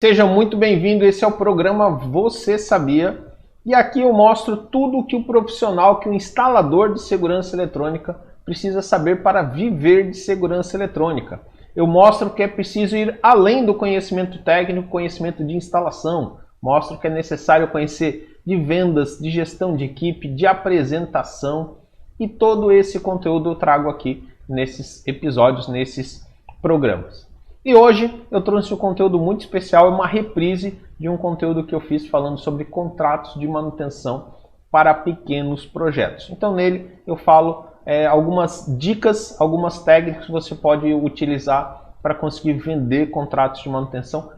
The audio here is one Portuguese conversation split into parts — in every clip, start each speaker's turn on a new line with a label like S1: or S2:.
S1: Seja muito bem-vindo, esse é o programa Você Sabia? E aqui eu mostro tudo o que o profissional, que o instalador de segurança eletrônica precisa saber para viver de segurança eletrônica. Eu mostro que é preciso ir além do conhecimento técnico, conhecimento de instalação. Mostro que é necessário conhecer de vendas, de gestão de equipe, de apresentação. E todo esse conteúdo eu trago aqui nesses episódios, nesses programas. E hoje eu trouxe um conteúdo muito especial, uma reprise de um conteúdo que eu fiz falando sobre contratos de manutenção para pequenos projetos. Então nele eu falo algumas dicas, algumas técnicas que você pode utilizar para conseguir vender contratos de manutenção,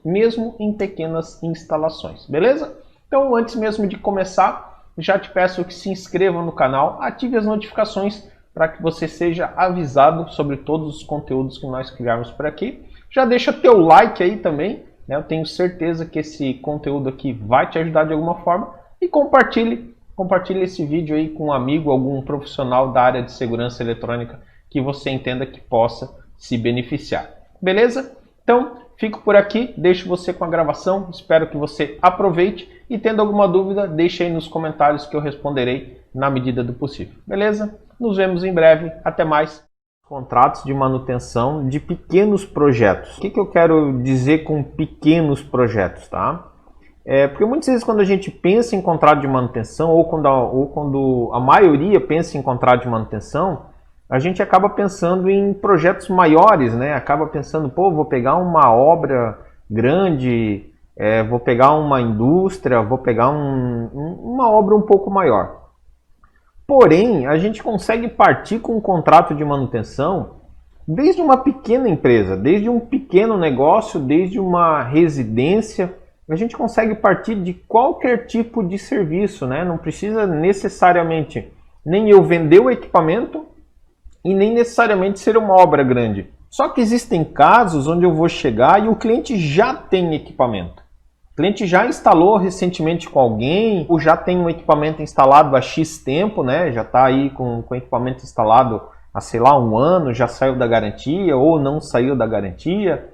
S1: mesmo em pequenas instalações, beleza? Então antes mesmo de começar, já te peço que se inscreva no canal, ative as notificações para que você seja avisado sobre todos os conteúdos que nós criarmos por aqui. Já deixa teu like aí também, né? Eu tenho certeza que esse conteúdo aqui vai te ajudar de alguma forma. E compartilhe esse vídeo aí com um amigo, algum profissional da área de segurança eletrônica que você entenda que possa se beneficiar. Beleza? Então, fico por aqui, deixo você com a gravação, espero que você aproveite e tendo alguma dúvida, deixe aí nos comentários que eu responderei na medida do possível. Beleza? Nos vemos em breve. Até mais. Contratos de manutenção de pequenos projetos. O que eu quero dizer com pequenos projetos, tá? Porque muitas vezes quando a gente pensa em contrato de manutenção, ou quando a maioria pensa em contrato de manutenção, a gente acaba pensando em projetos maiores, né? Acaba pensando, pô, vou pegar uma obra grande, vou pegar uma indústria, vou pegar uma obra um pouco maior. Porém, a gente consegue partir com um contrato de manutenção desde uma pequena empresa, desde um pequeno negócio, desde uma residência. A gente consegue partir de qualquer tipo de serviço, né? Não precisa necessariamente nem eu vender o equipamento e nem necessariamente ser uma obra grande. Só que existem casos onde eu vou chegar e o cliente já tem equipamento. O cliente já instalou recentemente com alguém, ou já tem um equipamento instalado há X tempo, né? Já está aí com o equipamento instalado há, sei lá, um ano, já saiu da garantia ou não saiu da garantia.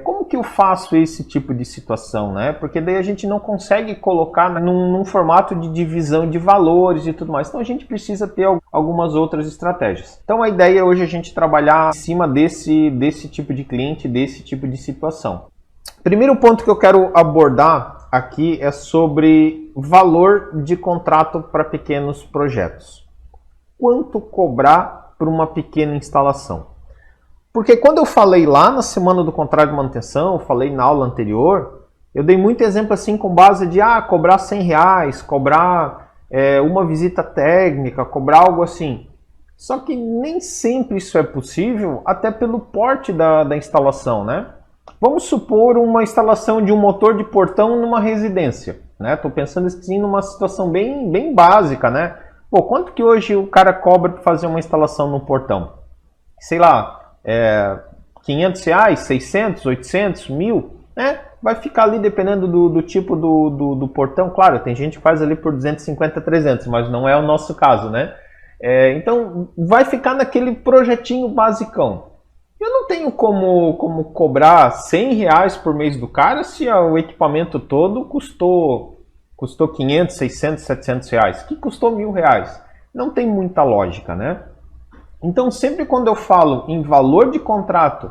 S1: Como que eu faço esse tipo de situação, né? Porque daí a gente não consegue colocar num formato de divisão de valores e tudo mais. Então a gente precisa ter algumas outras estratégias. Então a ideia hoje é a gente trabalhar em cima desse tipo de cliente, desse tipo de situação. Primeiro ponto que eu quero abordar aqui é sobre valor de contrato para pequenos projetos. Quanto cobrar por uma pequena instalação? Porque quando eu falei lá na semana do contrato de manutenção, eu falei na aula anterior, eu dei muito exemplo assim com base de cobrar R$100, cobrar uma visita técnica, cobrar algo assim. Só que nem sempre isso é possível, até pelo porte da instalação, né? Vamos supor uma instalação de um motor de portão numa residência, né? Estou pensando assim numa situação bem básica, né? Pô, quanto que hoje o cara cobra para fazer uma instalação no portão? Sei lá, R$500, 600, 800, 1.000, né? Vai ficar ali dependendo do tipo do portão. Claro, tem gente que faz ali por 250, 300, mas não é o nosso caso, né? Então, vai ficar naquele projetinho basicão. Eu não tenho como cobrar R$100 por mês do cara se o equipamento todo custou 500, 600, 700 reais, que custou R$1.000. Não tem muita lógica, né? Então, sempre quando eu falo em valor de contrato,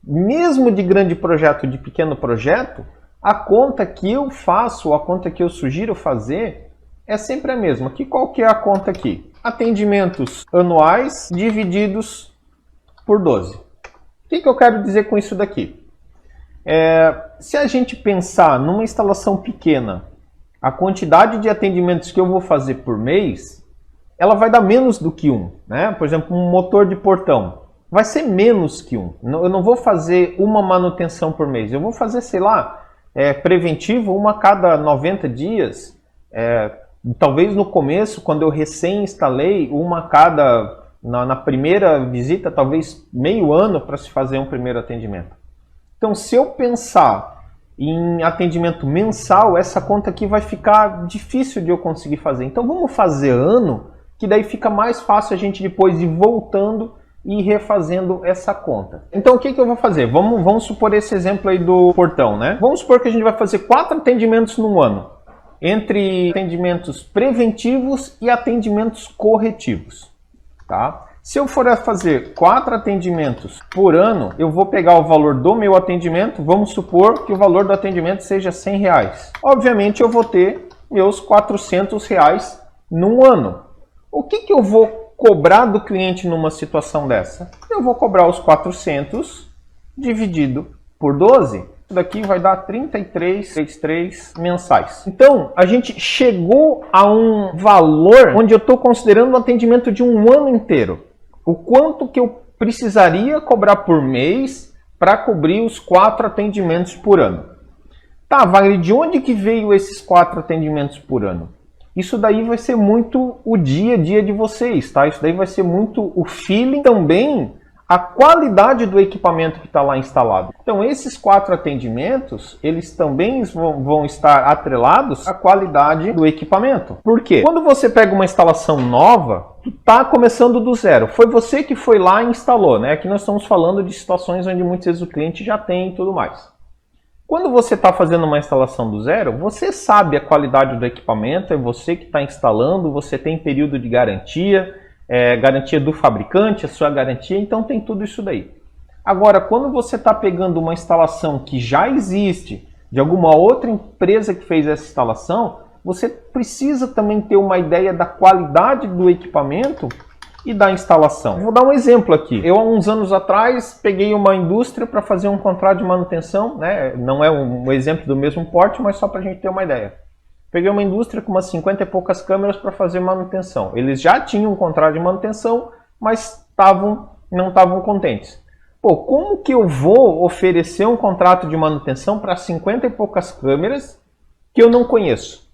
S1: mesmo de grande projeto, de pequeno projeto, a conta que eu faço, a conta que eu sugiro fazer, é sempre a mesma. Qual que é a conta aqui? Atendimentos anuais divididos por 12. O que eu quero dizer com isso daqui? Se a gente pensar numa instalação pequena, a quantidade de atendimentos que eu vou fazer por mês, ela vai dar menos do que um, né? Por exemplo, um motor de portão vai ser menos que um. Eu não vou fazer uma manutenção por mês, eu vou fazer, sei lá, preventivo uma a cada 90 dias. Talvez no começo, quando eu recém instalei, uma a cada... Na primeira visita, talvez meio ano para se fazer um primeiro atendimento. Então, se eu pensar em atendimento mensal, essa conta aqui vai ficar difícil de eu conseguir fazer. Então, vamos fazer ano, que daí fica mais fácil a gente depois ir voltando e ir refazendo essa conta. Então o que eu vou fazer? Vamos supor esse exemplo aí do portão, né? Vamos supor que a gente vai fazer 4 atendimentos no ano, entre atendimentos preventivos e atendimentos corretivos, tá? Se eu for fazer 4 atendimentos por ano, eu vou pegar o valor do meu atendimento, vamos supor que o valor do atendimento seja R$100. Obviamente eu vou ter meus R$400 num ano. O que eu vou cobrar do cliente numa situação dessa? Eu vou cobrar os 400 dividido por 12. Isso daqui vai dar 33 mensais. Então, a gente chegou a um valor onde eu estou considerando um atendimento de um ano inteiro. O quanto que eu precisaria cobrar por mês para cobrir os 4 atendimentos por ano. Tá, Wagner, de onde que veio esses 4 atendimentos por ano? Isso daí vai ser muito o dia a dia de vocês, tá? Isso daí vai ser muito o feeling, também a qualidade do equipamento que está lá instalado. Então, esses 4 atendimentos, eles também vão estar atrelados à qualidade do equipamento. Por quê? Quando você pega uma instalação nova, tu está começando do zero. Foi você que foi lá e instalou, né? Aqui nós estamos falando de situações onde muitas vezes o cliente já tem e tudo mais. Quando você está fazendo uma instalação do zero, você sabe a qualidade do equipamento, é você que está instalando, você tem período de garantia, garantia do fabricante, a sua garantia, então tem tudo isso daí. Agora, quando você está pegando uma instalação que já existe, de alguma outra empresa que fez essa instalação, você precisa também ter uma ideia da qualidade do equipamento e da instalação. Vou dar um exemplo aqui. Eu, há uns anos atrás, peguei uma indústria para fazer um contrato de manutenção, né? Não é um exemplo do mesmo porte, mas só para a gente ter uma ideia. Peguei uma indústria com umas 50 e poucas câmeras para fazer manutenção. Eles já tinham um contrato de manutenção, mas não estavam contentes. Pô, como que eu vou oferecer um contrato de manutenção para 50 e poucas câmeras que eu não conheço?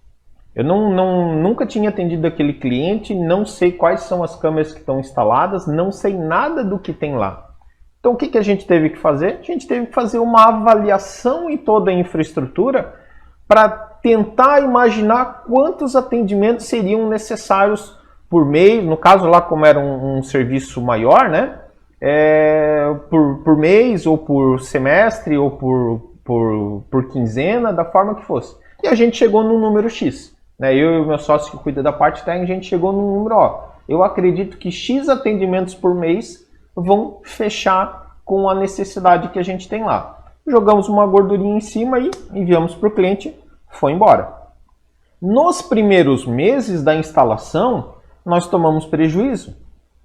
S1: Eu nunca tinha atendido aquele cliente, não sei quais são as câmeras que estão instaladas, não sei nada do que tem lá. Então o que a gente teve que fazer? A gente teve que fazer uma avaliação em toda a infraestrutura para tentar imaginar quantos atendimentos seriam necessários por mês, no caso lá como era um serviço maior, né? Por mês, ou por semestre, ou por quinzena, da forma que fosse. E a gente chegou num número X. Eu e o meu sócio que cuida da parte técnica, a gente chegou num número, eu acredito que X atendimentos por mês vão fechar com a necessidade que a gente tem lá. Jogamos uma gordurinha em cima e enviamos para o cliente, foi embora. Nos primeiros meses da instalação, nós tomamos prejuízo,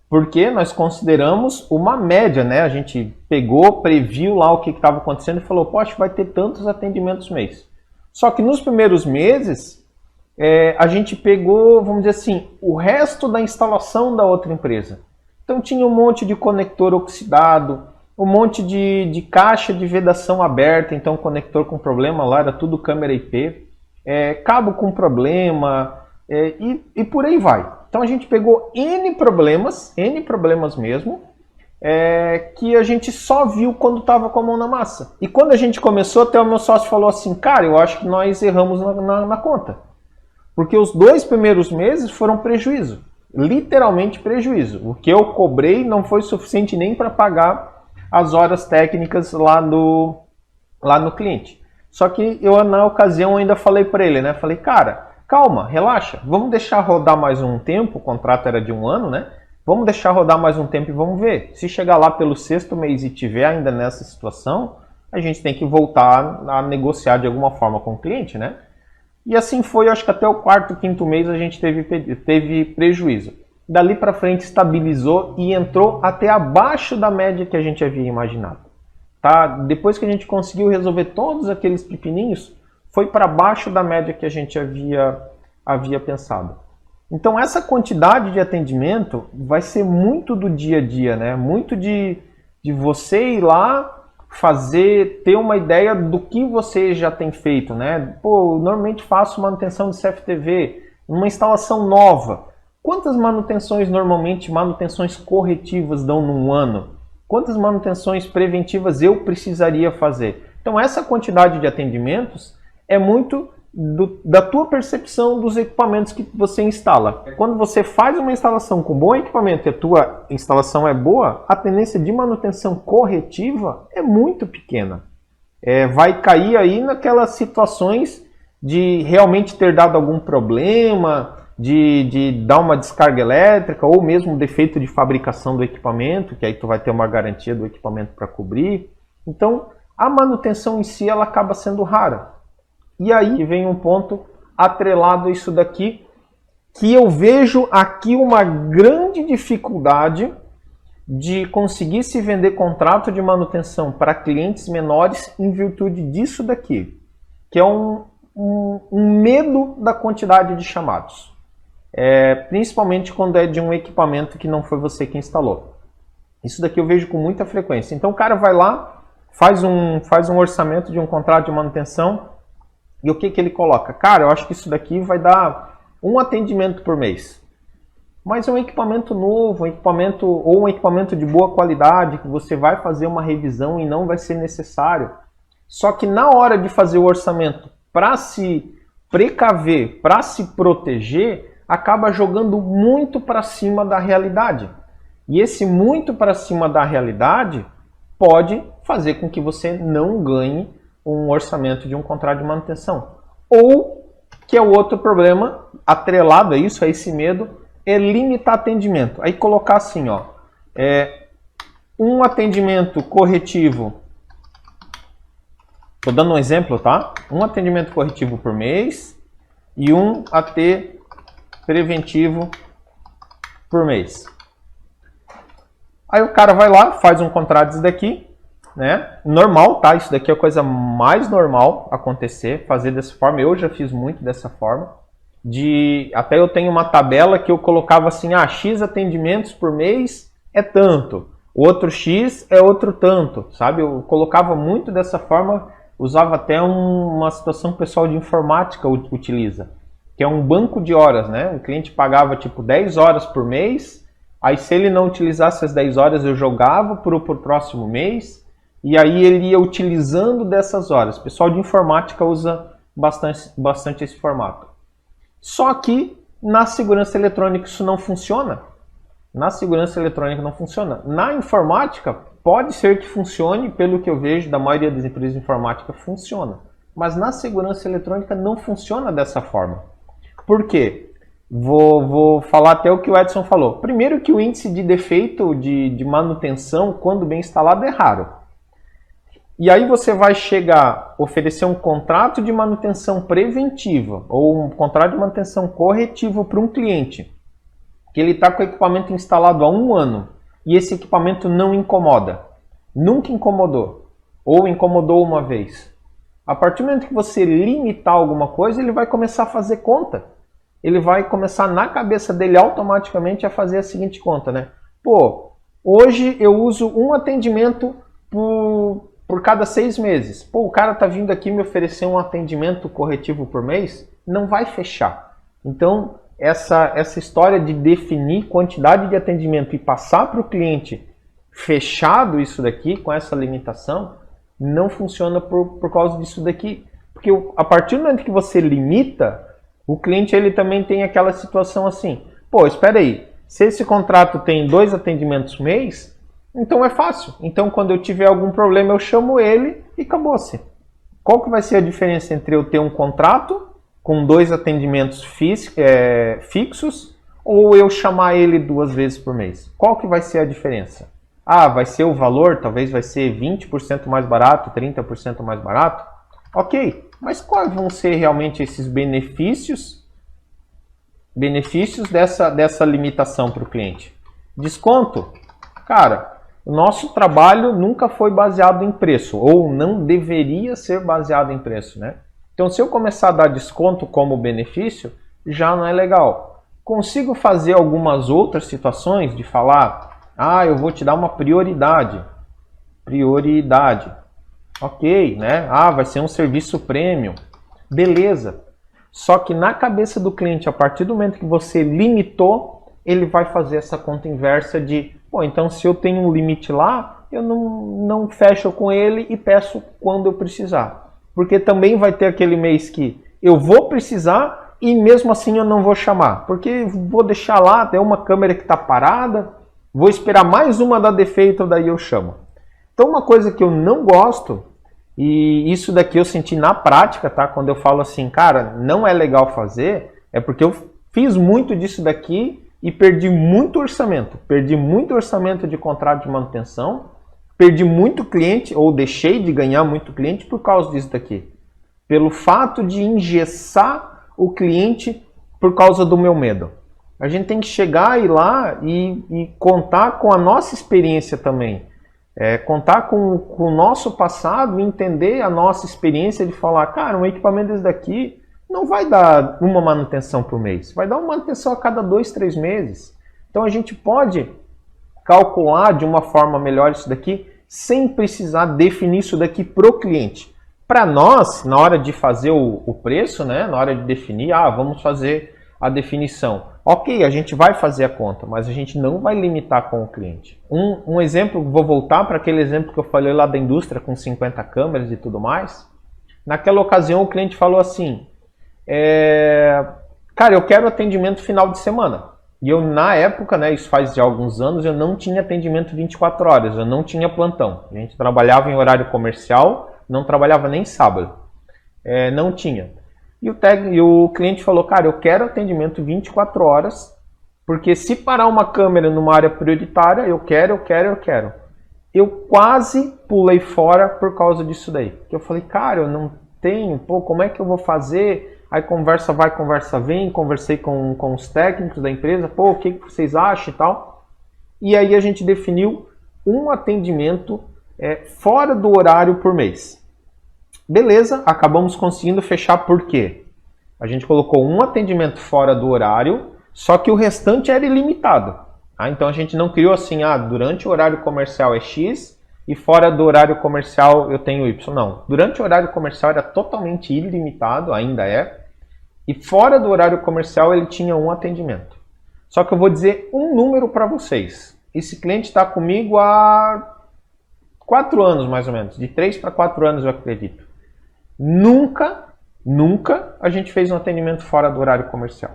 S1: porque nós consideramos uma média, né? A gente pegou, previu lá o que estava acontecendo e falou, poxa, vai ter tantos atendimentos mês. Só que nos primeiros meses, a gente pegou, vamos dizer assim, o resto da instalação da outra empresa. Então tinha um monte de conector oxidado, um monte de caixa de vedação aberta, então conector com problema lá, era tudo câmera IP, cabo com problema, e por aí vai. Então a gente pegou N problemas mesmo, que a gente só viu quando estava com a mão na massa. E quando a gente começou, até o meu sócio falou assim, cara, eu acho que nós erramos na conta. Porque os 2 primeiros meses foram prejuízo, literalmente prejuízo. O que eu cobrei não foi suficiente nem para pagar as horas técnicas lá no cliente. Só que eu, na ocasião, ainda falei para ele, né? Falei, cara, calma, relaxa, vamos deixar rodar mais um tempo, o contrato era de 1 ano, né? Vamos deixar rodar mais um tempo e vamos ver. Se chegar lá pelo 6º mês e tiver ainda nessa situação, a gente tem que voltar a negociar de alguma forma com o cliente, né? E assim foi, acho que até o 4º, 5º mês a gente teve prejuízo. Dali para frente estabilizou e entrou até abaixo da média que a gente havia imaginado. Tá? Depois que a gente conseguiu resolver todos aqueles pepininhos, foi para baixo da média que a gente havia pensado. Então essa quantidade de atendimento vai ser muito do dia a dia, né? Muito de você ir lá, ter uma ideia do que você já tem feito, né? Pô, eu normalmente faço manutenção de CFTV, uma instalação nova. Quantas manutenções manutenções corretivas dão num ano? Quantas manutenções preventivas eu precisaria fazer? Então essa quantidade de atendimentos é muito da tua percepção dos equipamentos que você instala. Quando você faz uma instalação com bom equipamento e a tua instalação é boa, a tendência de manutenção corretiva é muito pequena. Vai cair aí naquelas situações de realmente ter dado algum problema, de dar uma descarga elétrica ou mesmo defeito de fabricação do equipamento, que aí tu vai ter uma garantia do equipamento para cobrir. Então, a manutenção em si ela acaba sendo rara. E aí vem um ponto atrelado a isso daqui, que eu vejo aqui uma grande dificuldade de conseguir se vender contrato de manutenção para clientes menores em virtude disso daqui, que é um medo da quantidade de chamados. Principalmente quando é de um equipamento que não foi você que instalou. Isso daqui eu vejo com muita frequência. Então o cara vai lá, faz um orçamento de um contrato de manutenção e o que ele coloca? Cara, eu acho que isso daqui vai dar um atendimento por mês. Mas é um equipamento novo, um equipamento de boa qualidade, que você vai fazer uma revisão e não vai ser necessário. Só que na hora de fazer o orçamento para se precaver, para se proteger, acaba jogando muito para cima da realidade. E esse muito para cima da realidade pode fazer com que você não ganhe um orçamento de um contrato de manutenção. Ou, que é o outro problema, atrelado a isso, a esse medo, é limitar atendimento. Aí colocar assim, ó, um atendimento corretivo, estou dando um exemplo, tá? Um atendimento corretivo por mês e um AT preventivo por mês. Aí o cara vai lá, faz um contrato desse daqui, né? Normal, tá? Isso daqui é a coisa mais normal acontecer, fazer dessa forma. Eu já fiz muito dessa forma. Até eu tenho uma tabela que eu colocava assim, X atendimentos por mês é tanto, o outro X é outro tanto, sabe? Eu colocava muito dessa forma, usava até uma situação que o pessoal de informática utiliza, que é um banco de horas, né? O cliente pagava tipo 10 horas por mês, aí se ele não utilizasse as 10 horas eu jogava pro próximo mês, e aí ele ia utilizando dessas horas. O pessoal de informática usa bastante esse formato. Só que na segurança eletrônica isso não funciona. Na segurança eletrônica não funciona. Na informática pode ser que funcione, pelo que eu vejo da maioria das empresas de informática funciona. Mas na segurança eletrônica não funciona dessa forma. Por quê? Vou falar até o que o Edson falou. Primeiro que o índice de defeito de manutenção, quando bem instalado, é raro. E aí você vai chegar, oferecer um contrato de manutenção preventiva ou um contrato de manutenção corretivo para um cliente, que ele está com o equipamento instalado há 1 ano e esse equipamento não incomoda, nunca incomodou ou incomodou uma vez. A partir do momento que você limitar alguma coisa, ele vai começar a fazer conta. Ele vai começar na cabeça dele automaticamente a fazer a seguinte conta, né? Pô, hoje eu uso um atendimento por cada 6 meses. Pô, o cara tá vindo aqui me oferecer um atendimento corretivo por mês, não vai fechar. Então, essa história de definir quantidade de atendimento e passar para o cliente fechado isso daqui, com essa limitação, não funciona por causa disso daqui. Porque a partir do momento que você limita, o cliente ele também tem aquela situação assim, pô, espera aí, se esse contrato tem 2 atendimentos mês, então é fácil. Então quando eu tiver algum problema eu chamo ele e acabou-se. Qual que vai ser a diferença entre eu ter um contrato com 2 atendimentos fixos ou eu chamar ele 2 vezes por mês? Qual que vai ser a diferença? Ah, vai ser o valor, talvez vai ser 20% mais barato, 30% mais barato? Ok, mas quais vão ser realmente esses benefícios dessa limitação para o cliente? Desconto? Cara, o nosso trabalho nunca foi baseado em preço, ou não deveria ser baseado em preço, né? Então, se eu começar a dar desconto como benefício, já não é legal. Consigo fazer algumas outras situações de falar, eu vou te dar uma prioridade. Prioridade. Ok, né? Vai ser um serviço premium. Beleza. Só que na cabeça do cliente, a partir do momento que você limitou, ele vai fazer essa conta inversa de, pô, então se eu tenho um limite lá, eu não fecho com ele e peço quando eu precisar. Porque também vai ter aquele mês que eu vou precisar e mesmo assim eu não vou chamar, porque vou deixar lá até uma câmera que está parada, vou esperar mais uma dar defeito, daí eu chamo. Então uma coisa que eu não gosto, e isso daqui eu senti na prática, tá? Quando eu falo assim, cara, não é legal fazer, é porque eu fiz muito disso daqui e perdi muito orçamento de contrato de manutenção, perdi muito cliente, ou deixei de ganhar muito cliente por causa disso daqui. Pelo fato de engessar o cliente por causa do meu medo. A gente tem que chegar e ir lá e contar com a nossa experiência também. Contar com o nosso passado e entender a nossa experiência de falar, cara, um equipamento desse daqui não vai dar uma manutenção por mês, vai dar uma manutenção a cada 2, 3 meses. Então a gente pode calcular de uma forma melhor isso daqui sem precisar definir isso daqui para o cliente. Para nós, na hora de fazer o preço, né, na hora de definir, vamos fazer a definição. Ok, a gente vai fazer a conta, mas a gente não vai limitar com o cliente. Um exemplo, vou voltar para aquele exemplo que eu falei lá da indústria com 50 câmeras e tudo mais. Naquela ocasião o cliente falou assim, cara, eu quero atendimento final de semana. E eu na época, né, isso faz já alguns anos, eu não tinha atendimento 24 horas, eu não tinha plantão. A gente trabalhava em horário comercial, não trabalhava nem sábado. Não tinha. E o cliente falou, cara, eu quero atendimento 24 horas, porque se parar uma câmera numa área prioritária, eu quero. Eu quase pulei fora por causa disso daí. Eu falei, cara, eu não tenho, como é que eu vou fazer? Aí conversa vai, conversa vem, conversei com os técnicos da empresa, o que vocês acham e tal. E aí a gente definiu um atendimento fora do horário por mês. Beleza, acabamos conseguindo fechar por quê? A gente colocou um atendimento fora do horário, só que o restante era ilimitado. Então a gente não criou assim, durante o horário comercial é X e fora do horário comercial eu tenho Y. Não, durante o horário comercial era totalmente ilimitado, ainda é, e fora do horário comercial ele tinha um atendimento. Só que eu vou dizer um número para vocês. Esse cliente está comigo há 4 anos mais ou menos, de 3 para 4 anos eu acredito. Nunca a gente fez um atendimento fora do horário comercial.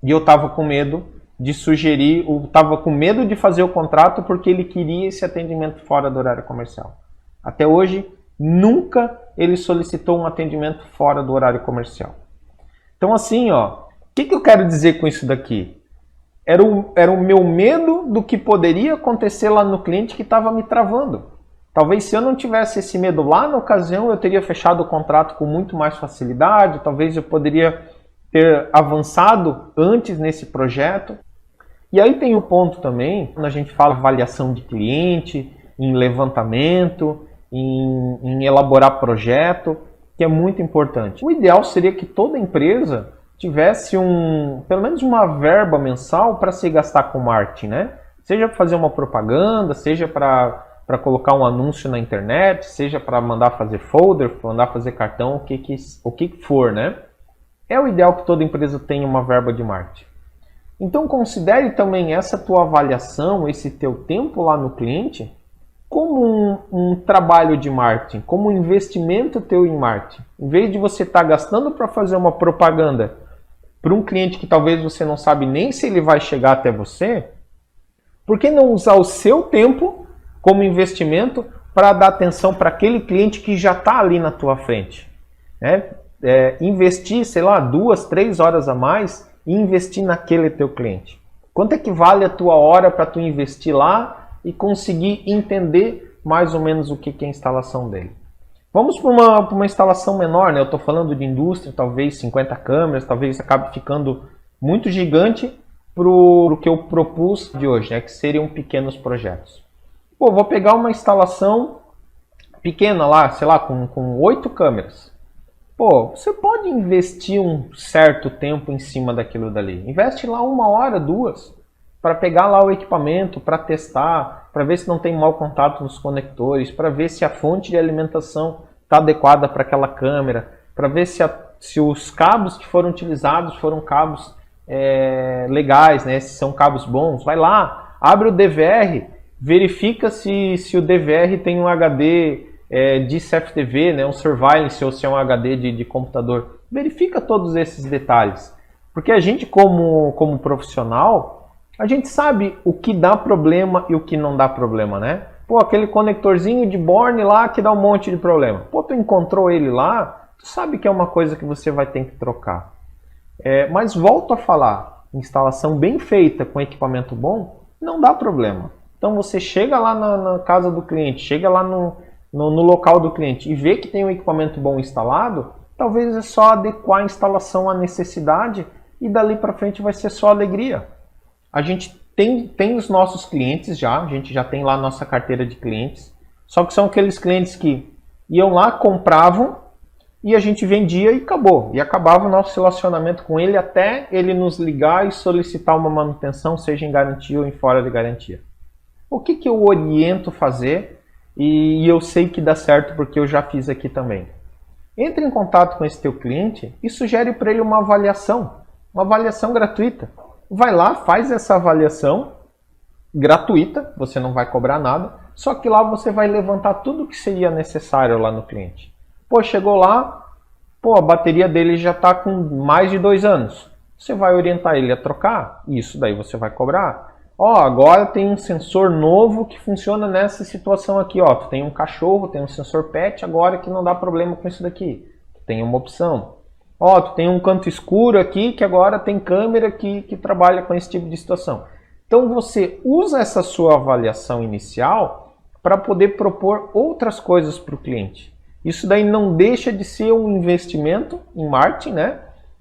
S1: E eu estava com medo de sugerir, estava com medo de fazer o contrato porque ele queria esse atendimento fora do horário comercial. Até hoje, nunca ele solicitou um atendimento fora do horário comercial. Então assim, o que eu quero dizer com isso daqui? Era o meu medo do que poderia acontecer lá no cliente que estava me travando. Talvez se eu não tivesse esse medo lá na ocasião, eu teria fechado o contrato com muito mais facilidade, talvez eu poderia ter avançado antes nesse projeto. E aí tem o ponto também, quando a gente fala avaliação de cliente, em levantamento, em elaborar projeto, que é muito importante. O ideal seria que toda empresa tivesse pelo menos uma verba mensal para se gastar com marketing, né? Seja para fazer uma propaganda, seja para colocar um anúncio na internet, seja para mandar fazer folder, mandar fazer cartão, o que for, né? É o ideal que toda empresa tenha uma verba de marketing. Então considere também essa tua avaliação, esse teu tempo lá no cliente, como um trabalho de marketing, como um investimento teu em marketing. Em vez de você estar gastando para fazer uma propaganda para um cliente que talvez você não sabe nem se ele vai chegar até você, por que não usar o seu tempo como investimento para dar atenção para aquele cliente que já está ali na tua frente? Investir, 2, 3 horas a mais e investir naquele teu cliente. Quanto é que vale a tua hora para tu investir lá e conseguir entender mais ou menos o que é a instalação dele? Vamos para uma instalação menor, né? Eu estou falando de indústria, talvez 50 câmeras, talvez acabe ficando muito gigante para o que eu propus de hoje, né? Que seriam pequenos projetos. Vou pegar uma instalação pequena lá, com 8 câmeras. Você pode investir um certo tempo em cima daquilo dali. Investe lá 1 hora, 2, para pegar lá o equipamento, para testar, para ver se não tem mau contato nos conectores, para ver se a fonte de alimentação está adequada para aquela câmera, para ver se os cabos que foram utilizados foram cabos legais, né? Se são cabos bons. Vai lá, abre o DVR, verifica se o DVR tem um HD de CFTV, né, um surveillance ou se é um HD de computador. Verifica todos esses detalhes. Porque a gente, como profissional, a gente sabe o que dá problema e o que não dá problema, né? Pô, aquele conectorzinho de borne lá que dá um monte de problema. Pô, tu encontrou ele lá, tu sabe que é uma coisa que você vai ter que trocar. Mas volto a falar, instalação bem feita com equipamento bom, não dá problema. Então você chega lá na casa do cliente, chega lá no local do cliente e vê que tem um equipamento bom instalado, talvez é só adequar a instalação à necessidade e dali para frente vai ser só alegria. A gente tem os nossos clientes já, a gente já tem lá a nossa carteira de clientes, só que são aqueles clientes que iam lá, compravam e a gente vendia e acabou. E acabava o nosso relacionamento com ele até ele nos ligar e solicitar uma manutenção, seja em garantia ou em fora de garantia. O que eu oriento fazer e eu sei que dá certo porque eu já fiz aqui também. Entre em contato com esse teu cliente e sugere para ele uma avaliação gratuita. Vai lá, faz essa avaliação gratuita, você não vai cobrar nada, só que lá você vai levantar tudo o que seria necessário lá no cliente. Pô, chegou lá, pô, a bateria dele já está com mais de 2 anos. Você vai orientar ele a trocar? Isso daí você vai cobrar. Ó, agora tem um sensor novo que funciona nessa situação aqui, ó. Tu tem um cachorro, tem um sensor pet, agora que não dá problema com isso daqui. Tem uma opção. Ó, tu tem um canto escuro aqui que agora tem câmera que trabalha com esse tipo de situação. Então você usa essa sua avaliação inicial para poder propor outras coisas para o cliente. Isso daí não deixa de ser um investimento em marketing, né?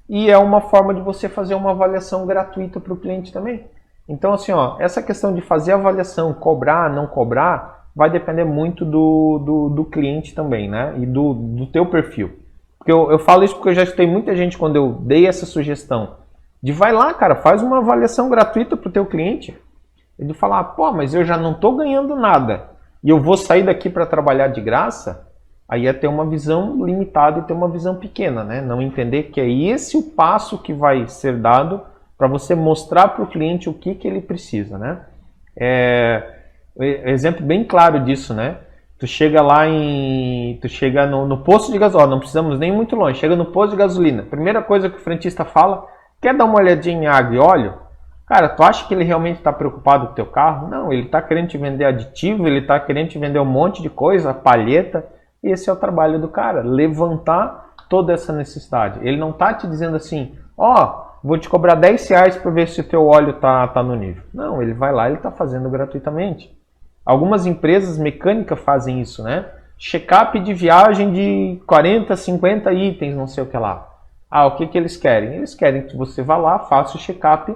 S1: E é uma forma de você fazer uma avaliação gratuita para o cliente também. Então, assim, ó, essa questão de fazer avaliação, cobrar, não cobrar, vai depender muito do cliente também, né? E do teu perfil. Porque eu falo isso porque eu já escutei muita gente quando eu dei essa sugestão de vai lá, cara, faz uma avaliação gratuita para o teu cliente. Ele falar, pô, mas eu já não estou ganhando nada e eu vou sair daqui para trabalhar de graça. Aí é ter uma visão limitada e ter uma visão pequena, né? Não entender que é esse o passo que vai ser dado para você mostrar para o cliente o que ele precisa, né? Exemplo bem claro disso, né? Tu chega no posto de gasolina, não precisamos nem muito longe, chega no posto de gasolina, primeira coisa que o frentista fala, quer dar uma olhadinha em água e óleo? Cara, tu acha que ele realmente está preocupado com o teu carro? Não, ele está querendo te vender aditivo, ele está querendo te vender um monte de coisa, palheta. Esse é o trabalho do cara, levantar toda essa necessidade. Ele não está te dizendo assim, ó, vou te cobrar R$10 para ver se o teu óleo tá no nível. Não, ele vai lá, ele está fazendo gratuitamente. Algumas empresas mecânicas fazem isso, né? Check-up de viagem de 40, 50 itens, não sei o que lá. Ah, o que eles querem? Eles querem que você vá lá, faça o check-up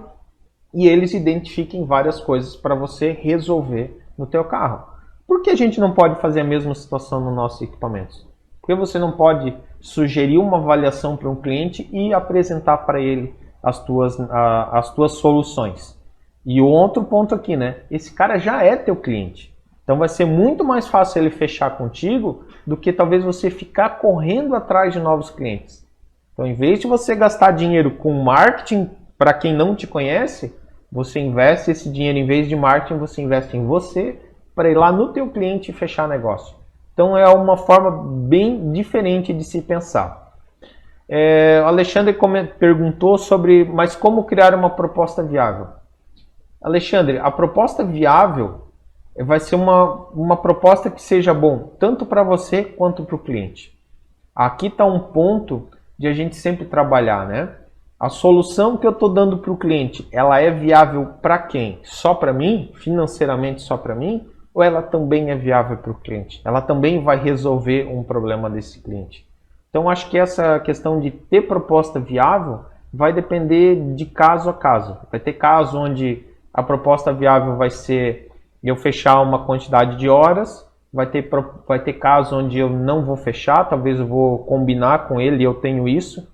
S1: e eles identifiquem várias coisas para você resolver no teu carro. Por que a gente não pode fazer a mesma situação nos nossos equipamentos? Porque você não pode sugerir uma avaliação para um cliente e apresentar para ele as tuas soluções. E o outro ponto aqui, né? Esse cara já é teu cliente. Então vai ser muito mais fácil ele fechar contigo do que talvez você ficar correndo atrás de novos clientes. Então, em vez de você gastar dinheiro com marketing para quem não te conhece, você investe esse dinheiro, em vez de marketing, você investe em você para ir lá no teu cliente e fechar negócio. Então é uma forma bem diferente de se pensar. O Alexandre perguntou sobre, mas como criar uma proposta viável? Alexandre, a proposta viável vai ser uma proposta que seja bom, tanto para você quanto para o cliente. Aqui está um ponto de a gente sempre trabalhar, né? A solução que eu estou dando para o cliente, ela é viável para quem? Só para mim? Financeiramente só para mim? Ou ela também é viável para o cliente? Ela também vai resolver um problema desse cliente? Então, acho que essa questão de ter proposta viável vai depender de caso a caso. Vai ter caso onde a proposta viável vai ser eu fechar uma quantidade de horas, vai ter caso onde eu não vou fechar, talvez eu vou combinar com ele e eu tenho isso,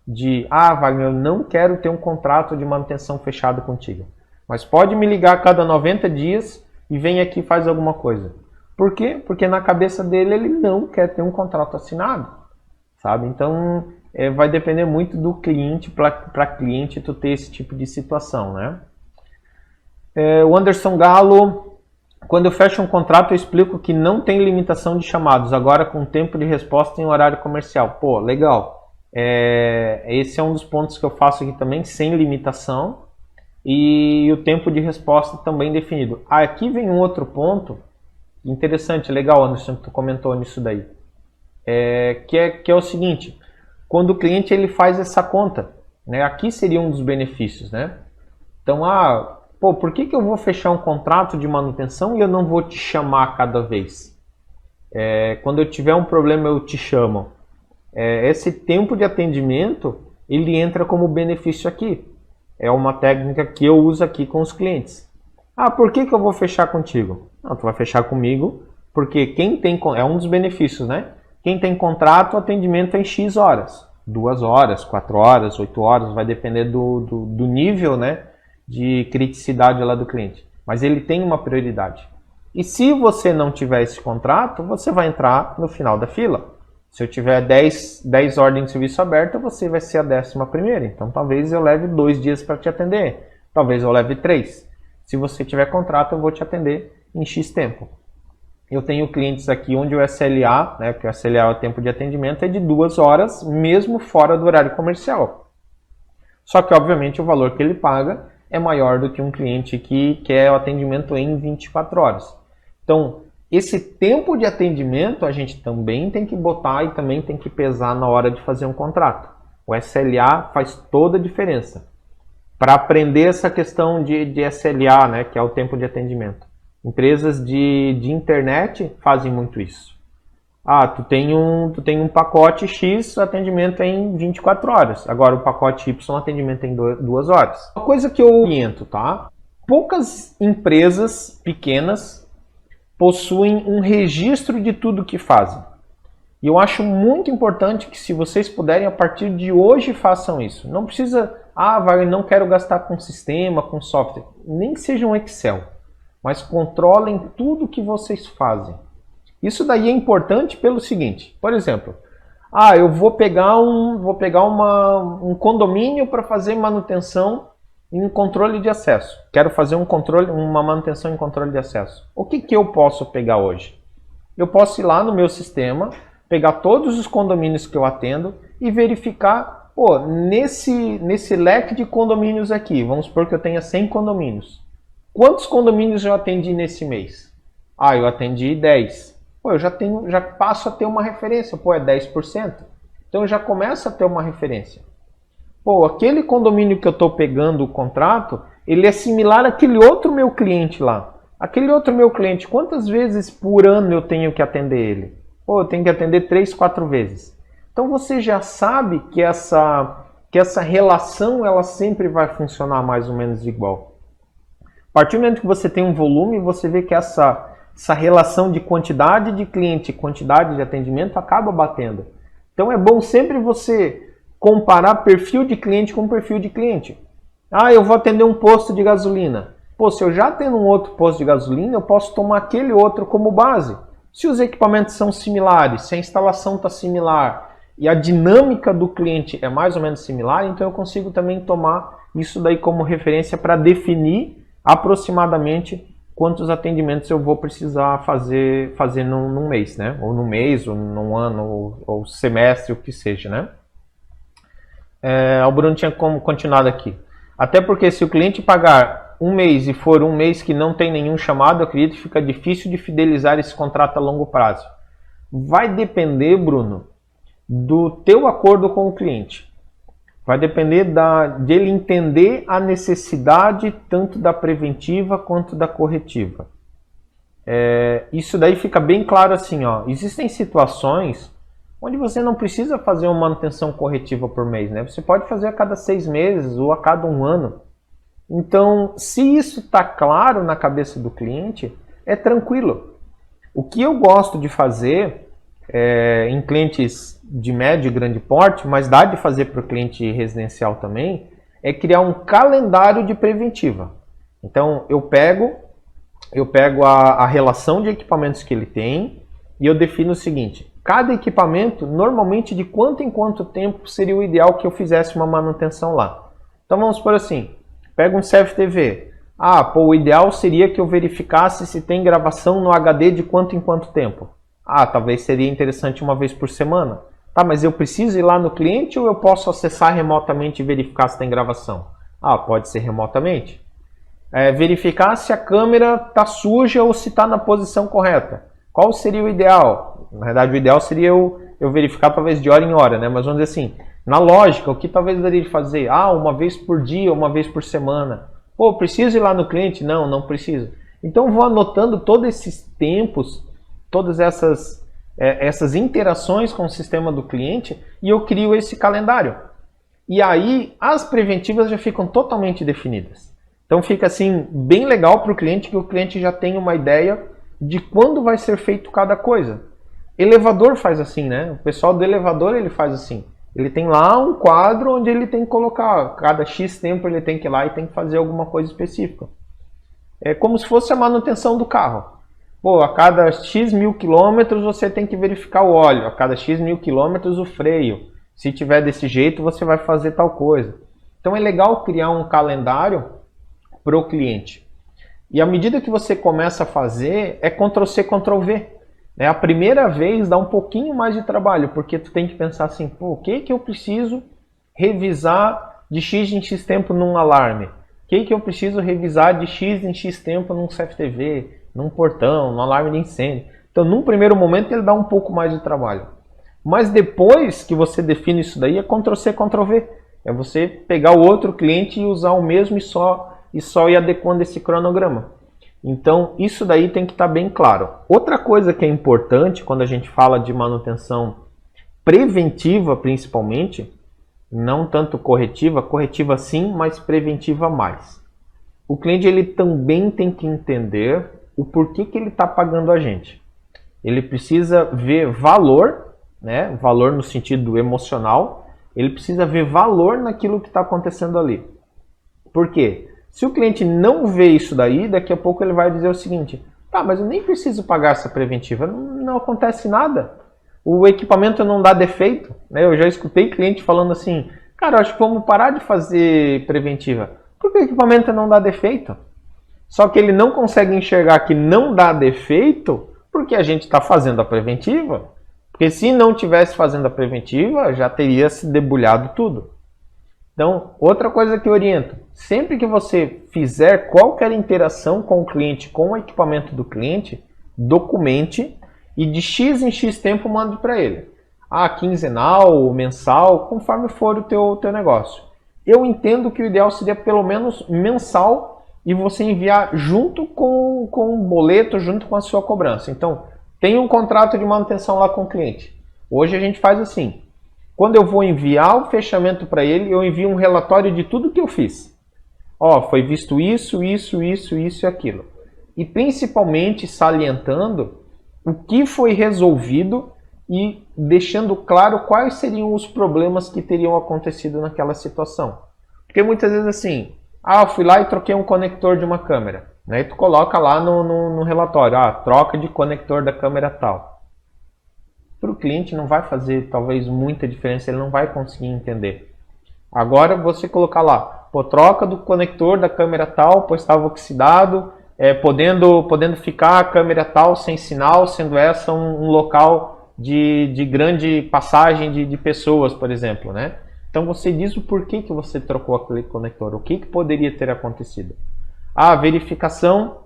S1: de, Wagner, eu não quero ter um contrato de manutenção fechado contigo, mas pode me ligar a cada 90 dias e vem aqui e faz alguma coisa. Por quê? Porque na cabeça dele ele não quer ter um contrato assinado, sabe? Então vai depender muito do cliente, para cliente tu ter esse tipo de situação, né? O Anderson Galo Quando eu fecho um contrato, eu explico que não tem limitação de chamados, agora com tempo de resposta em horário comercial. Pô, legal. Esse é um dos pontos que eu faço aqui também, sem limitação, e o tempo de resposta também definido. Aqui vem um outro ponto interessante, legal, Anderson, que tu comentou nisso daí, que é o seguinte: quando o cliente ele faz essa conta, né, aqui seria um dos benefícios, né? Então, pô, por que eu vou fechar um contrato de manutenção e eu não vou te chamar cada vez? Quando eu tiver um problema, eu te chamo. Esse tempo de atendimento, ele entra como benefício aqui. É uma técnica que eu uso aqui com os clientes. Por que eu vou fechar contigo? Não, tu vai fechar comigo porque quem tem... É um dos benefícios, né? Quem tem contrato, o atendimento é em X horas. 2 horas, 4 horas, 8 horas, vai depender do nível, né, de criticidade lá do cliente. Mas ele tem uma prioridade. E se você não tiver esse contrato, você vai entrar no final da fila. Se eu tiver 10 ordens de serviço aberta, você vai ser a 11ª. Então talvez eu leve 2 dias para te atender. Talvez eu leve 3. Se você tiver contrato, eu vou te atender em X tempo. Eu tenho clientes aqui onde o SLA, né, que o SLA é o tempo de atendimento, é de 2 horas, mesmo fora do horário comercial. Só que, obviamente, o valor que ele paga é maior do que um cliente que quer o atendimento em 24 horas. Então, esse tempo de atendimento a gente também tem que botar e também tem que pesar na hora de fazer um contrato. O SLA faz toda a diferença. Para aprender essa questão de SLA, né, que é o tempo de atendimento. Empresas de internet fazem muito isso. Tu tem um pacote X, o atendimento é em 24 horas. Agora o pacote Y, o atendimento é em 2 horas. Uma coisa que eu oriento, tá? Poucas empresas pequenas possuem um registro de tudo que fazem. E eu acho muito importante que, se vocês puderem, a partir de hoje façam isso. Não precisa, Wagner, não quero gastar com sistema, com software. Nem que seja um Excel. Mas controlem tudo que vocês fazem. Isso daí é importante pelo seguinte, por exemplo, eu vou pegar um condomínio para fazer manutenção em controle de acesso. Quero fazer uma manutenção em controle de acesso. O que eu posso pegar hoje? Eu posso ir lá no meu sistema, pegar todos os condomínios que eu atendo e verificar, nesse leque de condomínios aqui, vamos supor que eu tenha 100 condomínios. Quantos condomínios eu atendi nesse mês? Eu atendi 10. Eu já passo a ter uma referência. É 10%. Então eu já começo a ter uma referência. Aquele condomínio que eu estou pegando o contrato, ele é similar àquele outro meu cliente lá. Aquele outro meu cliente, quantas vezes por ano eu tenho que atender ele? Eu tenho que atender 3, 4 vezes. Então você já sabe que essa relação ela sempre vai funcionar mais ou menos igual. A partir do momento que você tem um volume, você vê que essa relação de quantidade de cliente e quantidade de atendimento acaba batendo. Então é bom sempre você comparar perfil de cliente com perfil de cliente. Eu vou atender um posto de gasolina. Se eu já tenho um outro posto de gasolina, eu posso tomar aquele outro como base. Se os equipamentos são similares, se a instalação está similar e a dinâmica do cliente é mais ou menos similar, então eu consigo também tomar isso daí como referência para definir aproximadamente quantos atendimentos eu vou precisar fazer num mês, né? Ou num mês, ou num ano, ou semestre, o que seja, né? O Bruno tinha como continuado aqui. Até porque se o cliente pagar um mês e for um mês que não tem nenhum chamado, eu acredito que fica difícil de fidelizar esse contrato a longo prazo. Vai depender, Bruno, do teu acordo com o cliente. Vai depender dele entender a necessidade tanto da preventiva quanto da corretiva. Isso daí fica bem claro assim, existem situações onde você não precisa fazer uma manutenção corretiva por mês, né? Você pode fazer a cada 6 meses ou a cada 1 ano. Então, se isso está claro na cabeça do cliente, é tranquilo. O que eu gosto de fazer em clientes de médio e grande porte, mas dá de fazer para o cliente residencial também, é criar um calendário de preventiva. Então, eu pego a relação de equipamentos que ele tem e eu defino o seguinte: cada equipamento, normalmente de quanto em quanto tempo seria o ideal que eu fizesse uma manutenção lá. Então vamos por assim, pega um CFTV. Ah, pô, o ideal seria que eu verificasse se tem gravação no HD de quanto em quanto tempo. Ah, talvez seria interessante uma vez por semana. Tá, mas eu preciso ir lá no cliente ou eu posso acessar remotamente e verificar se tem gravação? Ah, pode ser remotamente. Verificar se a câmera está suja ou se está na posição correta. Qual seria o ideal? Na verdade, o ideal seria eu verificar talvez de hora em hora, né? Mas vamos dizer assim, na lógica, o que talvez eu daria de fazer? Ah, uma vez por dia, uma vez por semana. Pô, preciso ir lá no cliente? Não, não preciso. Então eu vou anotando todos esses tempos, todas essas interações com o sistema do cliente e eu crio esse calendário. E aí as preventivas já ficam totalmente definidas. Então fica assim bem legal para o cliente, que o cliente já tem uma ideia de quando vai ser feito cada coisa. Elevador faz assim, né? O pessoal do elevador ele faz assim. Ele tem lá um quadro onde ele tem que colocar, cada X tempo ele tem que ir lá e tem que fazer alguma coisa específica. É como se fosse a manutenção do carro. Pô, a cada X mil quilômetros você tem que verificar o óleo, a cada X mil quilômetros o freio. Se tiver desse jeito você vai fazer tal coisa. Então é legal criar um calendário para o cliente. E à medida que você começa a fazer, é Ctrl+C, Ctrl+V. A primeira vez dá um pouquinho mais de trabalho, porque tu tem que pensar assim, pô, o que eu preciso revisar de X em X tempo num alarme? O que eu preciso revisar de X em X tempo num CFTV, num portão, num alarme de incêndio? Então, num primeiro momento, ele dá um pouco mais de trabalho. Mas depois que você define isso daí, é Ctrl+C, Ctrl+V. É você pegar o outro cliente e usar o mesmo e só ir adequando esse cronograma. Então, isso daí tem que estar bem claro. Outra coisa que é importante quando a gente fala de manutenção preventiva, principalmente, não tanto corretiva, corretiva sim, mas preventiva mais. O cliente ele também tem que entender o porquê que ele está pagando a gente. Ele precisa ver valor, né? Valor no sentido emocional, ele precisa ver valor naquilo que está acontecendo ali. Por quê? Se o cliente não vê isso daí, daqui a pouco ele vai dizer o seguinte, tá, mas eu nem preciso pagar essa preventiva, não acontece nada. O equipamento não dá defeito, né? Eu já escutei cliente falando assim, cara, acho que vamos parar de fazer preventiva, porque o equipamento não dá defeito. Só que ele não consegue enxergar que não dá defeito porque a gente está fazendo a preventiva. Porque se não tivesse fazendo a preventiva, já teria se debulhado tudo. Então, outra coisa que eu oriento, sempre que você fizer qualquer interação com o cliente, com o equipamento do cliente, documente e de X em X tempo mande para ele. Quinzenal, mensal, conforme for o teu negócio. Eu entendo que o ideal seria pelo menos mensal e você enviar junto com o boleto, junto com a sua cobrança. Então, tem um contrato de manutenção lá com o cliente. Hoje a gente faz assim. Quando eu vou enviar o fechamento para ele, eu envio um relatório de tudo que eu fiz. Foi visto isso, isso, isso, isso e aquilo. E principalmente salientando o que foi resolvido e deixando claro quais seriam os problemas que teriam acontecido naquela situação. Porque muitas vezes assim, eu fui lá e troquei um conector de uma câmera. Né? E tu coloca lá no relatório, troca de conector da câmera tal. Para o cliente não vai fazer talvez muita diferença, ele não vai conseguir entender. Agora você colocar lá, troca do conector da câmera tal, pois estava oxidado, podendo ficar a câmera tal sem sinal, sendo essa um local de grande passagem de pessoas, por exemplo. Né? Então você diz o porquê que você trocou aquele conector, o que poderia ter acontecido. Verificação,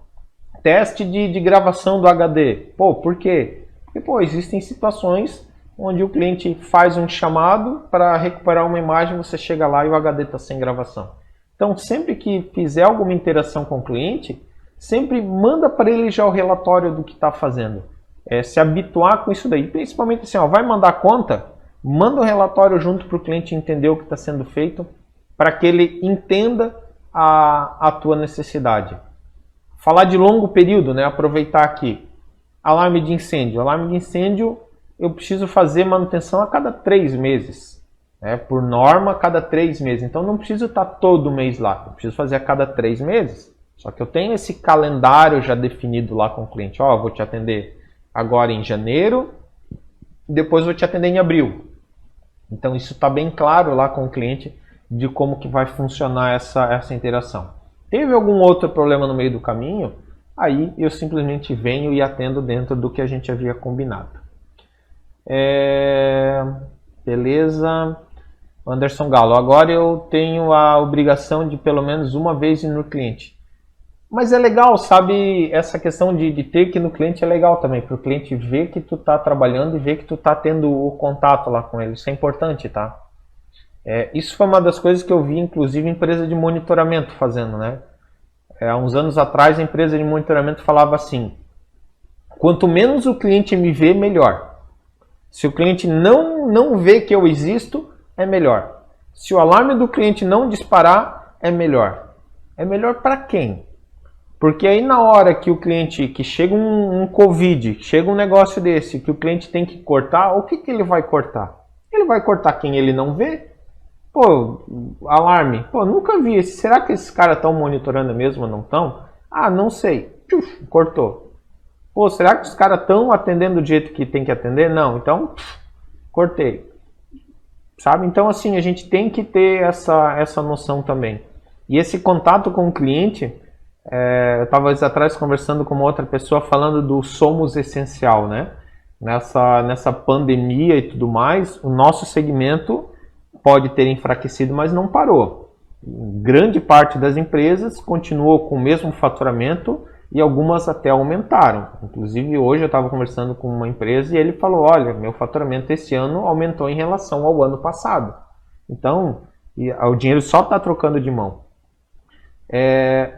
S1: teste de gravação do HD. Por quê? Porque, existem situações onde o cliente faz um chamado para recuperar uma imagem, você chega lá e o HD está sem gravação. Então, sempre que fizer alguma interação com o cliente, sempre manda para ele já o relatório do que está fazendo. Se habituar com isso daí. Principalmente assim, vai mandar a conta, manda o relatório junto para o cliente entender o que está sendo feito, para que ele entenda a tua necessidade. Falar de longo período, né? Aproveitar aqui. Alarme de incêndio. Alarme de incêndio, eu preciso fazer manutenção a cada 3 meses. Por norma, a cada 3 meses. Então, não preciso estar todo mês lá. Eu preciso fazer a cada 3 meses. Só que eu tenho esse calendário já definido lá com o cliente. Vou te atender agora em janeiro, depois vou te atender em abril. Então, isso está bem claro lá com o cliente de como que vai funcionar essa interação. Teve algum outro problema no meio do caminho, aí eu simplesmente venho e atendo dentro do que a gente havia combinado. Beleza. Anderson Galo, agora eu tenho a obrigação de pelo menos uma vez ir no cliente. Mas é legal, sabe, essa questão de ter que ir no cliente é legal também, para o cliente ver que tu tá trabalhando e ver que tu tá tendo o contato lá com ele. Isso é importante, tá? Isso foi uma das coisas que eu vi, inclusive, empresa de monitoramento fazendo, né? Há uns anos atrás, a empresa de monitoramento falava assim, quanto menos o cliente me vê, melhor. Se o cliente não vê que eu existo, é melhor. Se o alarme do cliente não disparar, é melhor. É melhor para quem? Porque aí na hora que o cliente, que chega um Covid, chega um negócio desse, que o cliente tem que cortar, o que ele vai cortar? Ele vai cortar quem ele não vê? Pô, alarme. Pô, nunca vi esse. Será que esses caras estão monitorando mesmo ou não estão? Ah, não sei. Cortou. Pô, será que os caras estão atendendo do jeito que tem que atender? Não, então cortei. Sabe? Então, assim, a gente tem que ter essa noção também. E esse contato com o cliente, eu estava atrás conversando com uma outra pessoa falando do somos essencial, né? Nessa pandemia e tudo mais, o nosso segmento pode ter enfraquecido, mas não parou. Grande parte das empresas continuou com o mesmo faturamento e algumas até aumentaram. Inclusive, hoje eu estava conversando com uma empresa e ele falou, olha, meu faturamento esse ano aumentou em relação ao ano passado. Então, o dinheiro só está trocando de mão.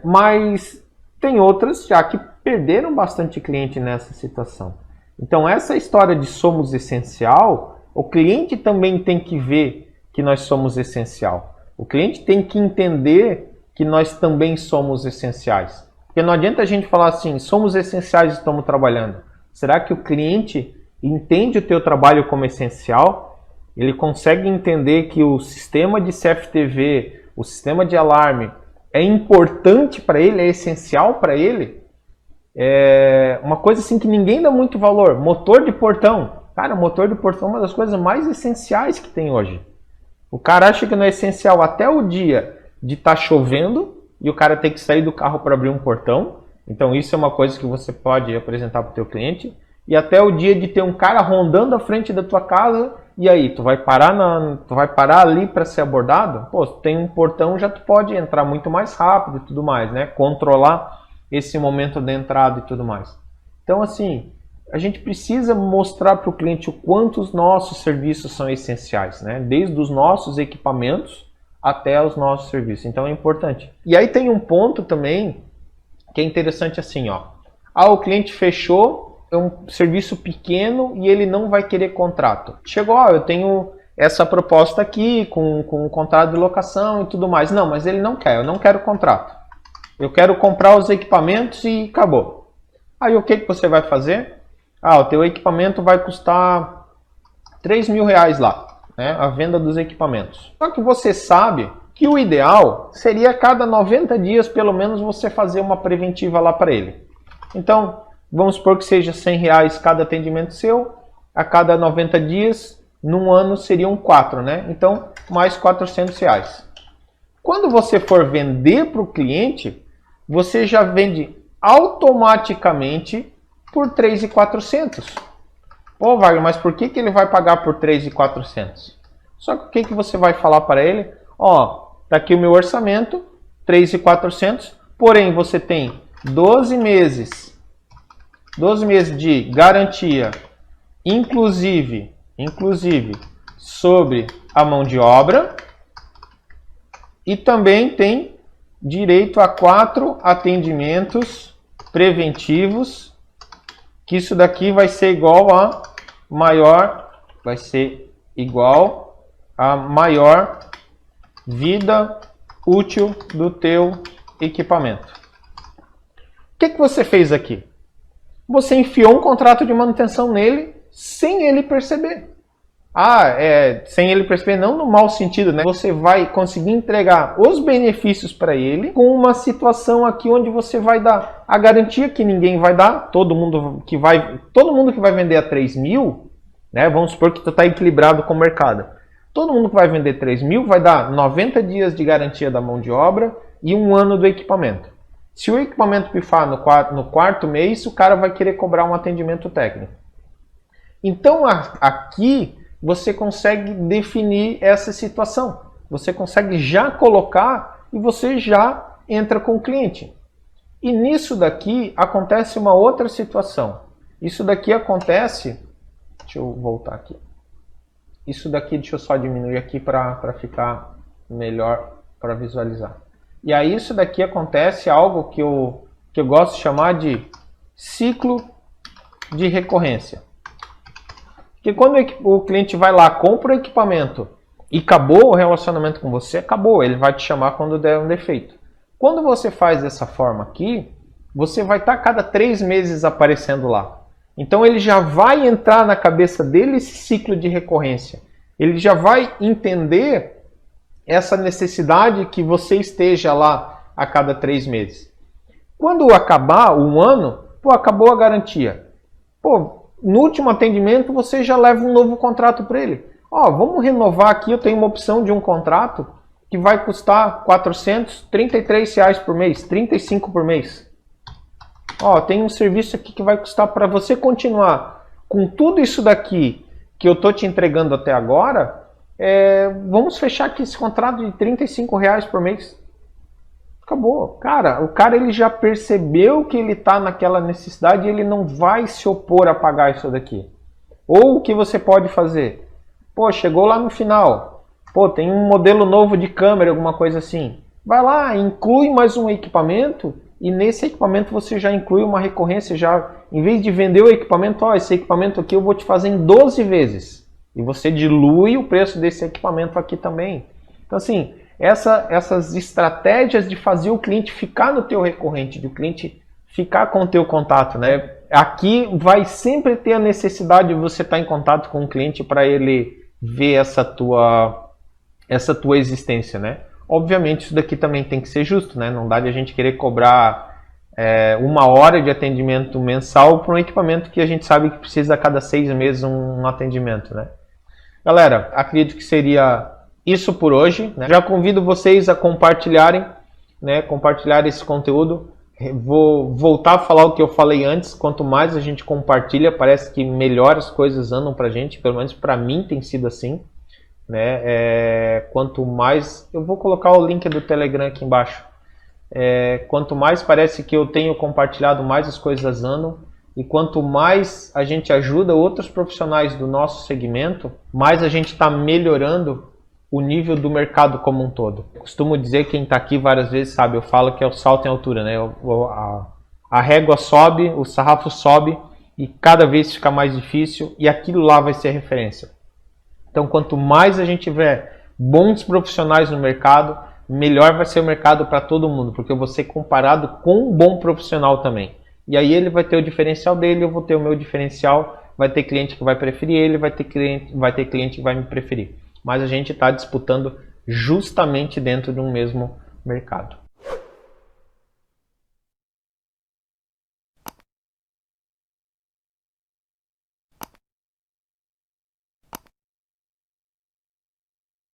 S1: Mas tem outras já que perderam bastante cliente nessa situação. Então, essa história de somos essencial, o cliente também tem que ver que nós somos essencial. O cliente tem que entender que nós também somos essenciais. Porque não adianta a gente falar assim, somos essenciais e estamos trabalhando. Será que o cliente entende o teu trabalho como essencial? Ele consegue entender que o sistema de CFTV, o sistema de alarme, é importante para ele, é essencial para ele? Uma coisa assim que ninguém dá muito valor, motor de portão. Cara, motor de portão é uma das coisas mais essenciais que tem hoje. O cara acha que não é essencial até o dia de estar chovendo e o cara tem que sair do carro para abrir um portão. Então isso é uma coisa que você pode apresentar para o teu cliente. E até o dia de ter um cara rondando a frente da tua casa e aí, tu vai parar ali para ser abordado? Pô, tem um portão, já tu pode entrar muito mais rápido e tudo mais, né? Controlar esse momento da entrada e tudo mais. Então assim, a gente precisa mostrar para o cliente o quanto os nossos serviços são essenciais, né? Desde os nossos equipamentos até os nossos serviços. Então é importante. E aí tem um ponto também que é interessante assim, ó. O cliente fechou, é um serviço pequeno e ele não vai querer contrato. Chegou, eu tenho essa proposta aqui com um contrato de locação e tudo mais. Não, mas ele não quer, eu não quero contrato. Eu quero comprar os equipamentos e acabou. Aí o que você vai fazer? O teu equipamento vai custar R$3.000 lá, né? A venda dos equipamentos. Só que você sabe que o ideal seria a cada 90 dias, pelo menos, você fazer uma preventiva lá para ele. Então, vamos supor que seja R$100 cada atendimento seu, a cada 90 dias, num ano seriam 4, né? Então, mais R$400. Quando você for vender para o cliente, você já vende automaticamente por 3.400. Pô, Wagner, mas por que ele vai pagar por 3.400? Só que o que você vai falar para ele? Ó, tá aqui o meu orçamento, 3.400, porém você tem 12 meses de garantia, inclusive sobre a mão de obra, e também tem direito a 4 atendimentos preventivos, que isso daqui vai ser igual a maior vida útil do teu equipamento. O que você fez aqui? Você enfiou um contrato de manutenção nele sem ele perceber. Sem ele perceber, não no mau sentido, né? Você vai conseguir entregar os benefícios para ele com uma situação aqui onde você vai dar a garantia que ninguém vai dar. Todo mundo que vai vender a 3.000, né? Vamos supor que tu está equilibrado com o mercado. Todo mundo que vai vender 3 mil vai dar 90 dias de garantia da mão de obra e 1 ano do equipamento. Se o equipamento pifar no quarto mês, o cara vai querer cobrar um atendimento técnico. Então aqui você consegue definir essa situação. Você consegue já colocar e você já entra com o cliente. E nisso daqui acontece uma outra situação. Isso daqui acontece... Deixa eu voltar aqui. Isso daqui, deixa eu só diminuir aqui para ficar melhor para visualizar. E aí isso daqui acontece algo que eu gosto de chamar de ciclo de recorrência. Porque quando o cliente vai lá, compra o equipamento e acabou o relacionamento com você, acabou. Ele vai te chamar quando der um defeito. Quando você faz dessa forma aqui, você vai estar cada 3 meses aparecendo lá. Então ele já vai entrar na cabeça dele esse ciclo de recorrência. Ele já vai entender essa necessidade que você esteja lá a cada 3 meses. Quando acabar um ano, acabou a garantia. No último atendimento você já leva um novo contrato para ele. Vamos renovar aqui, eu tenho uma opção de um contrato que vai custar R$ 433 por mês, 35 por mês. Tem um serviço aqui que vai custar para você continuar com tudo isso daqui que eu estou te entregando até agora, vamos fechar aqui esse contrato de R$ 35 por mês. Acabou. Cara, o cara ele já percebeu que ele está naquela necessidade e ele não vai se opor a pagar isso daqui. Ou o que você pode fazer? Chegou lá no final. Tem um modelo novo de câmera, alguma coisa assim. Vai lá, inclui mais um equipamento. E nesse equipamento você já inclui uma recorrência, em vez de vender o equipamento, esse equipamento aqui eu vou te fazer em 12 vezes. E você dilui o preço desse equipamento aqui também. Então assim, essas estratégias de fazer o cliente ficar no teu recorrente, de o cliente ficar com o teu contato, né? Aqui vai sempre ter a necessidade de você estar em contato com o cliente para ele ver essa tua existência, né? Obviamente isso daqui também tem que ser justo, né? Não dá de a gente querer cobrar 1 hora de atendimento mensal para um equipamento que a gente sabe que precisa a cada 6 meses um atendimento, né? Galera, acredito que seria isso por hoje, né? Já convido vocês a compartilharem, né? Compartilhar esse conteúdo. Vou voltar a falar o que eu falei antes. Quanto mais a gente compartilha, parece que melhor as coisas andam pra gente. Pelo menos para mim tem sido assim, né? Quanto mais... Eu vou colocar o link do Telegram aqui embaixo. Quanto mais parece que eu tenho compartilhado, mais as coisas andam. E quanto mais a gente ajuda outros profissionais do nosso segmento, mais a gente está melhorando o nível do mercado como um todo. Eu costumo dizer, quem está aqui várias vezes sabe, eu falo que é o salto em altura, né? A régua sobe, o sarrafo sobe e cada vez fica mais difícil e aquilo lá vai ser a referência. Então, quanto mais a gente tiver bons profissionais no mercado, melhor vai ser o mercado para todo mundo, porque eu vou ser comparado com um bom profissional também. E aí ele vai ter o diferencial dele, eu vou ter o meu diferencial, vai ter cliente que vai preferir ele, vai ter cliente que vai me preferir. Mas a gente está disputando justamente dentro de um mesmo mercado.